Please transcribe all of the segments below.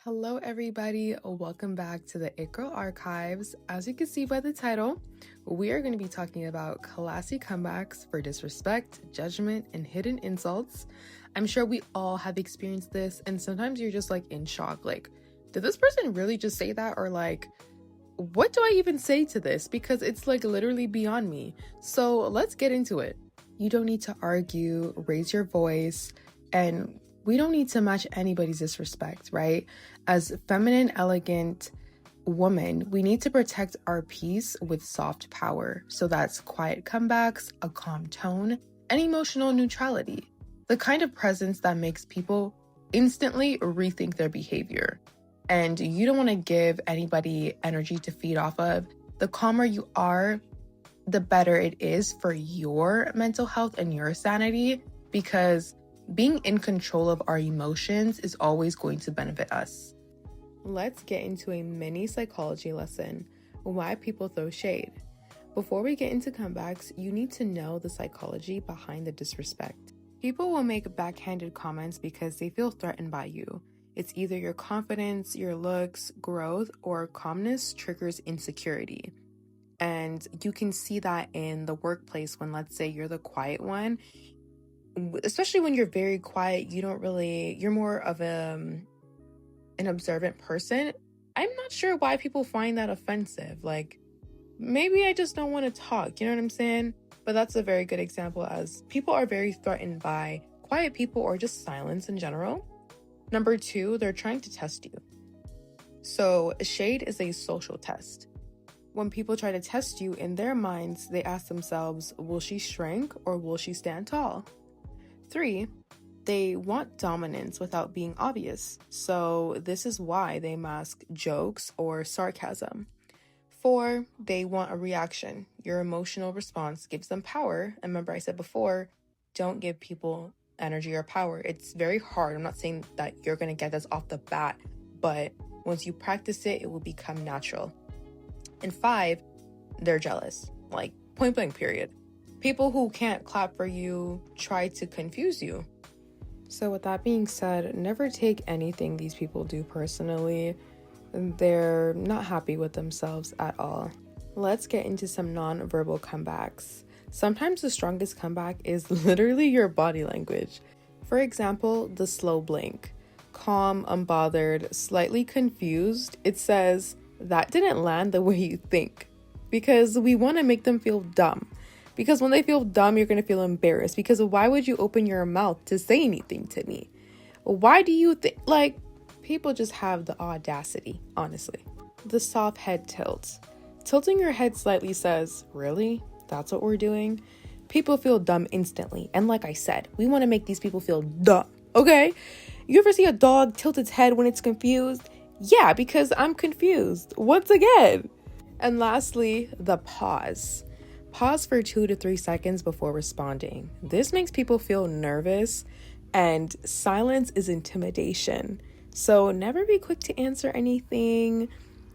Hello, everybody. Welcome back to the It Girl Archives. As you can see by the title, we are going to be talking about classy comebacks for disrespect, judgment, and hidden insults. I'm sure we all have experienced this, and sometimes you're just like in shock. Like, did this person really just say that? Or like, what do I even say to this? Because it's like literally beyond me. So let's get into it. You don't need to argue, raise your voice, and we don't need to match anybody's disrespect, right? As feminine, elegant women, we need to protect our peace with soft power. So that's quiet comebacks, a calm tone, and emotional neutrality. The kind of presence that makes people instantly rethink their behavior. And you don't want to give anybody energy to feed off of. The calmer you are, the better it is for your mental health and your sanity, because being in control of our emotions is always going to benefit us. Let's get into a mini psychology lesson, why people throw shade. Before we get into comebacks, you need to know the psychology behind the disrespect. People will make backhanded comments because they feel threatened by you. It's either your confidence, your looks, growth, or calmness triggers insecurity. And you can see that in the workplace when, let's say, you're the quiet one. Especially when you're very quiet, you're more of an observant person. I'm not sure why people find that offensive. Like, maybe I just don't want to talk, you know what I'm saying? But that's a very good example, as people are very threatened by quiet people or just silence in general. Number 2, they're trying to test you. So shade is a social test. When people try to test you, in their minds, they ask themselves, will she shrink or will she stand tall? 3, they want dominance without being obvious. So this is why they mask jokes or sarcasm. 4, they want a reaction. Your emotional response gives them power. And remember, I said before, don't give people energy or power. It's very hard. I'm not saying that you're going to get this off the bat, but once you practice it, it will become natural. And 5, they're jealous, like point blank period. People who can't clap for you try to confuse you. So with that being said, never take anything these people do personally. They're not happy with themselves at all. Let's get into some non-verbal comebacks. Sometimes the strongest comeback is literally your body language. For example, the slow blink. Calm, unbothered, slightly confused. It says, that didn't land the way you think. Because we want to make them feel dumb. Because when they feel dumb, you're going to feel embarrassed. Because why would you open your mouth to say anything to me? Why do you think, like, people just have the audacity, honestly. The soft head tilt. Tilting your head slightly says, really? That's what we're doing? People feel dumb instantly. And like I said, we want to make these people feel dumb, okay? You ever see a dog tilt its head when it's confused? Yeah, because I'm confused. Once again. And lastly, the pause. Pause for 2 to 3 seconds before responding. This makes people feel nervous, and silence is intimidation. So never be quick to answer anything.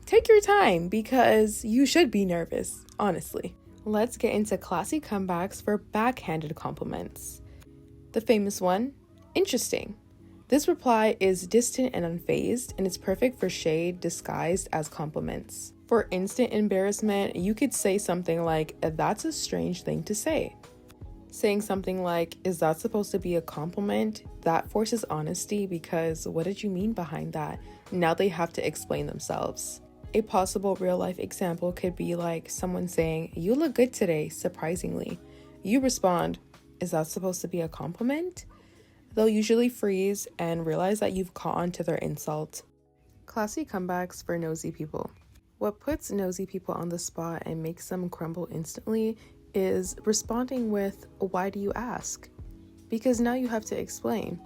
Take your time, because you should be nervous, honestly. Let's get into classy comebacks for backhanded compliments. The famous one, interesting. This reply is distant and unfazed, and it's perfect for shade disguised as compliments. For instant embarrassment, you could say something like, that's a strange thing to say. Saying something like, is that supposed to be a compliment? That forces honesty, because what did you mean behind that? Now they have to explain themselves. A possible real-life example could be like someone saying, you look good today, surprisingly. You respond, is that supposed to be a compliment? They'll usually freeze and realize that you've caught on to their insult. Classy comebacks for nosy people. What puts nosy people on the spot and makes them crumble instantly is responding with, why do you ask? Because now you have to explain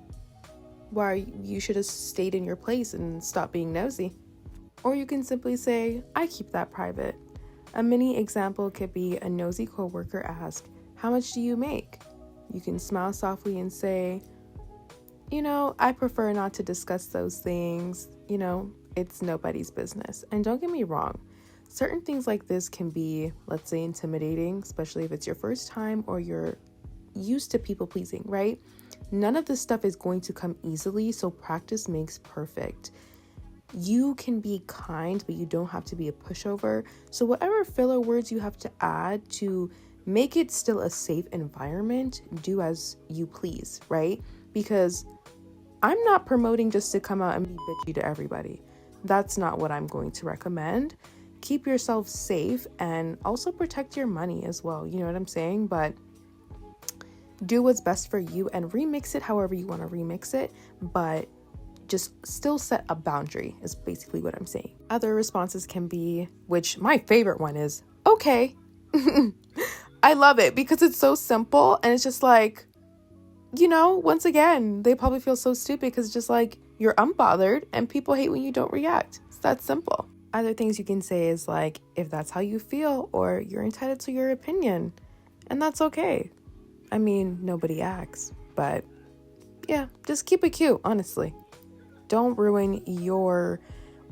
why you should have stayed in your place and stopped being nosy. Or you can simply say, I keep that private. A mini example could be a nosy coworker ask, how much do you make? You can smile softly and say, I prefer not to discuss those things. It's nobody's business. And don't get me wrong, certain things like this can be, let's say, intimidating, especially if it's your first time or you're used to people pleasing, right? None of this stuff is going to come easily, so practice makes perfect. You can be kind, but you don't have to be a pushover. So whatever filler words you have to add to make it still a safe environment, do as you please, right? Because I'm not promoting just to come out and be bitchy to everybody. That's not what I'm going to recommend. Keep yourself safe and also protect your money as well. You know what I'm saying? But do what's best for you and remix it however you want to remix it. But just still set a boundary is basically what I'm saying. Other responses can be, which my favorite one is, okay. I love it because it's so simple and it's just like, once again, they probably feel so stupid because it's just like, you're unbothered and people hate when you don't react. It's that simple. Other things you can say is like, if that's how you feel, or you're entitled to your opinion, and that's okay. I mean, nobody acts, but yeah, just keep it cute, honestly. Don't ruin your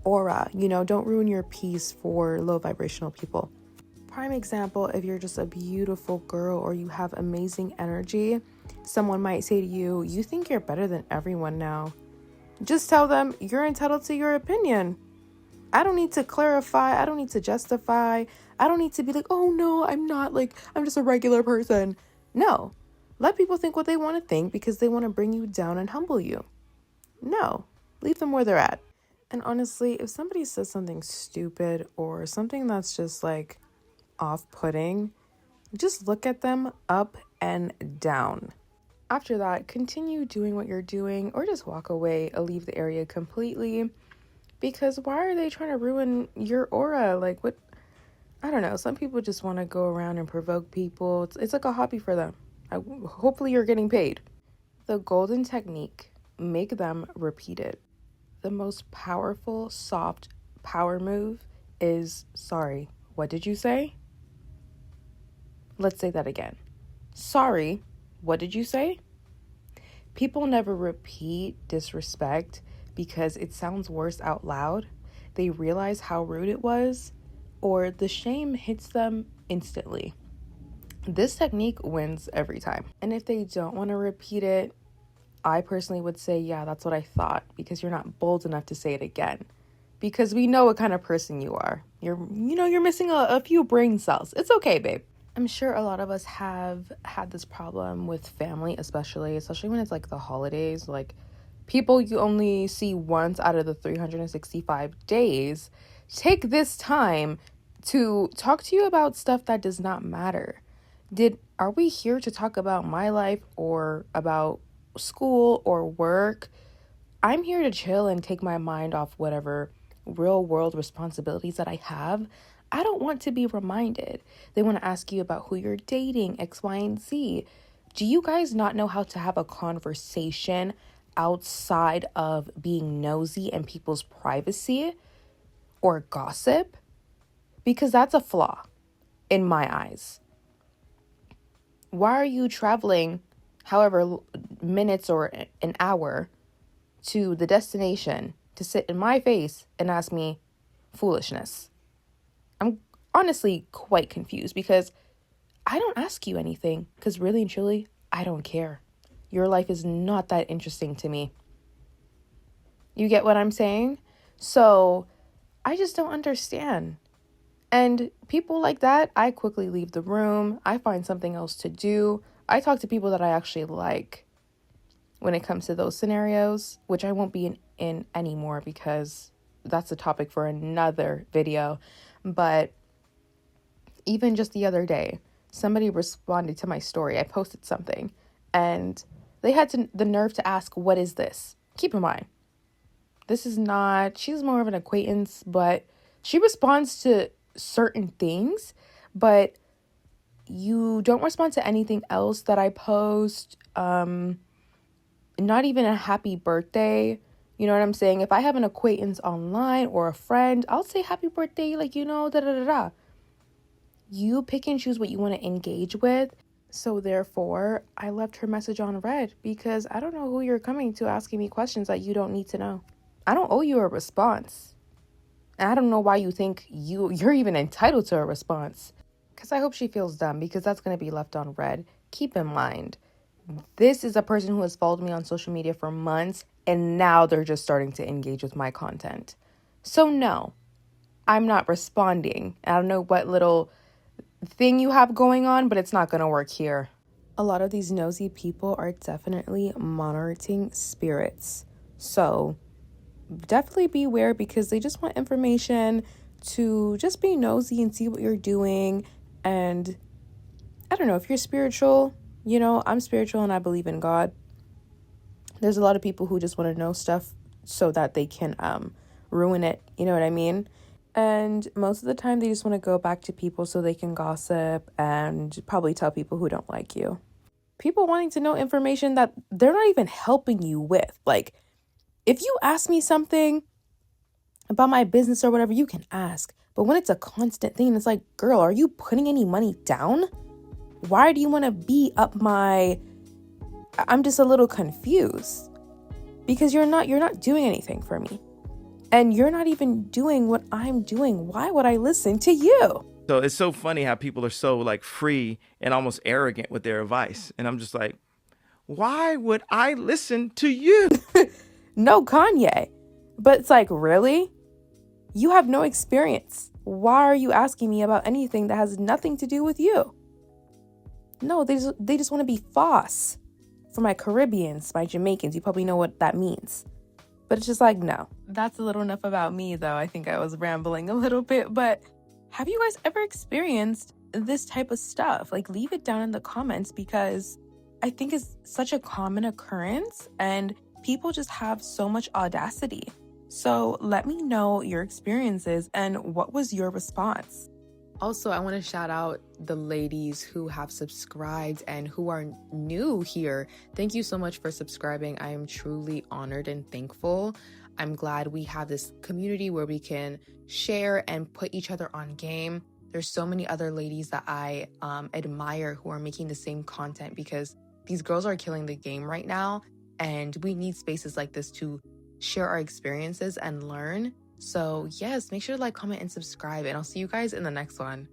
aura, don't ruin your peace for low vibrational people. Prime example, if you're just a beautiful girl or you have amazing energy, someone might say to you, you think you're better than everyone now. Just tell them you're entitled to your opinion. I don't need to clarify. I don't need to justify. I don't need to be like, oh no, I'm not, like, I'm just a regular person. No, let people think what they want to think because they want to bring you down and humble you. No. Leave them where they're at. And honestly, if somebody says something stupid or something that's just like off-putting, just look at them up and down. After that, continue doing what you're doing or just walk away or leave the area completely, because why are they trying to ruin your aura? Like, what? I don't know. Some people just want to go around and provoke people. It's like a hobby for them. Hopefully you're getting paid. The golden technique, make them repeat it. The most powerful, soft power move is, sorry, what did you say? Let's say that again. Sorry, what did you say? People never repeat disrespect because it sounds worse out loud. They realize how rude it was, or the shame hits them instantly. This technique wins every time. And if they don't want to repeat it, I personally would say, yeah, that's what I thought, because you're not bold enough to say it again. Because we know what kind of person you are. You're missing a few brain cells. It's okay, babe. I'm sure a lot of us have had this problem with family, especially when it's like the holidays, like people you only see once out of the 365 days. Take this time to talk to you about stuff that does not matter. Are we here to talk about my life or about school or work? I'm here to chill and take my mind off whatever real world responsibilities that I have. I don't want to be reminded. They want to ask you about who you're dating, X, Y, and Z. Do you guys not know how to have a conversation outside of being nosy and people's privacy or gossip? Because that's a flaw in my eyes. Why are you traveling however minutes or an hour to the destination to sit in my face and ask me foolishness? I'm honestly quite confused because I don't ask you anything, because really and truly, I don't care. Your life is not that interesting to me. You get what I'm saying? So I just don't understand. And people like that, I quickly leave the room. I find something else to do. I talk to people that I actually like when it comes to those scenarios, which I won't be in anymore because that's a topic for another video. But even just the other day, somebody responded to my story. I posted something and they had the nerve to ask, what is this? Keep in mind, she's more of an acquaintance, but she responds to certain things, but you don't respond to anything else that I post. Not even a happy birthday. You know what I'm saying? If I have an acquaintance online or a friend, I'll say happy birthday, da da da da. You pick and choose what you want to engage with. So therefore, I left her message on read because I don't know who you're coming to asking me questions that you don't need to know. I don't owe you a response. And I don't know why you think you're even entitled to a response. Because I hope she feels dumb, because that's going to be left on read. Keep in mind, This is a person who has followed me on social media for months, and now they're just starting to engage with my content. So no, I'm not responding. I don't know what little thing you have going on, but it's not going to work here. A lot of these nosy people are definitely monitoring spirits. So definitely beware, because they just want information to just be nosy and see what you're doing. And I don't know, if you're spiritual, I'm spiritual and I believe in God. There's a lot of people who just want to know stuff so that they can ruin it. You know what I mean? And most of the time they just want to go back to people so they can gossip and probably tell people who don't like you. People wanting to know information that they're not even helping you with. Like, if you ask me something about my business or whatever, you can ask. But when it's a constant thing, it's like, girl, are you putting any money down? Why do you want to be up my... I'm just a little confused, because you're not doing anything for me. And you're not even doing what I'm doing. Why would I listen to you? So it's so funny how people are so like free and almost arrogant with their advice. And I'm just like, why would I listen to you? No, Kanye. But it's like, really? You have no experience. Why are you asking me about anything that has nothing to do with you? No, they just want to be FOSS. For my Caribbeans, my Jamaicans, you probably know what that means. But it's just like, no. That's a little enough about me, though. I think I was rambling a little bit. But have you guys ever experienced this type of stuff? Like, leave it down in the comments, because I think it's such a common occurrence and people just have so much audacity. So let me know your experiences and what was your response. Also, I want to shout out the ladies who have subscribed and who are new here. Thank you so much for subscribing. I am truly honored and thankful. I'm glad we have this community where we can share and put each other on game. There's so many other ladies that I admire who are making the same content, because these girls are killing the game right now. And we need spaces like this to share our experiences and learn. So yes, make sure to like, comment, and subscribe, and I'll see you guys in the next one.